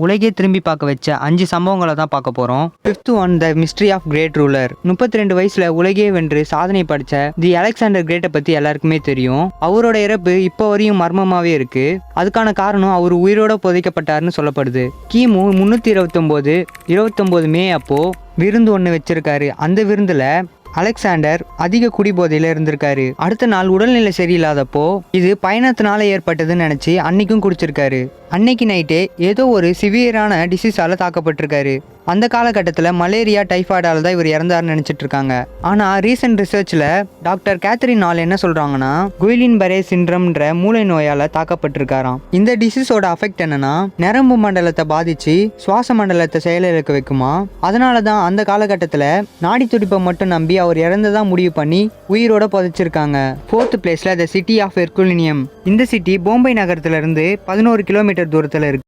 உலகே திரும்பி பார்க்க வச்ச 5 சம்பவங்களை தான் பார்க்க போறோம். 5th one, the mystery of great ruler. 32 வயசுல உலகே வென்று சாதனை படைச்ச தி அலெக்சாண்டர் கிரேட்டை பத்தி எல்லாருக்குமே தெரியும். அவரோட இறப்பு இப்போ வரையும் மர்மமாவே இருக்கு. அதுக்கான காரணம் அவர் உயிரோட புதைக்கப்பட்டாருன்னு சொல்லப்படுது. கிமு 329 மே அப்போ விருந்து ஒன்று வச்சிருக்காரு. அந்த விருந்துல அலெக்சாண்டர் அதிக குடிபோதையில இருந்திருக்காரு. அடுத்த நாள் உடல்நிலை சரியில்லாதப்போ இது பயணத்தினால ஏற்பட்டதுன்னு நினைச்சு அன்னைக்கும் குடிச்சிருக்காரு. அன்னைக்கு நைட்டே ஏதோ ஒரு சிவியரான டிசீஸால தாக்கப்பட்டிருக்காரு. அந்த காலகட்டத்தில் மலேரியா டைஃபாய்டால தான் இவர் இறந்தாருன்னு நினைச்சிட்டு இருக்காங்க. ஆனா ரீசன்ட் ரிசர்ச்ல டாக்டர் கேத்தரின் நாள் என்ன சொல்றாங்கன்னா குயிலின் பரே சிண்ட்ரம்ன்ற மூளை நோயால தாக்கப்பட்டிருக்காராம். இந்த டிசீஸோட அஃபெக்ட் என்னன்னா நரம்பு மண்டலத்தை பாதிச்சு சுவாச மண்டலத்தை செயலிழக்க வைக்குமா. அதனாலதான் அந்த காலகட்டத்தில் நாடி துடிப்பை மட்டும் நம்பி அவர் இறந்ததா முடிவு பண்ணி உயிரோட புதைச்சிருக்காங்க. 4th பிளேஸ்ல த சிட்டி ஆஃப் ஹெர்குலினியம். இந்த சிட்டி போம்பை நகரத்துல இருந்து 11 கிலோமீட்டர் தூரத்துல இருக்கு.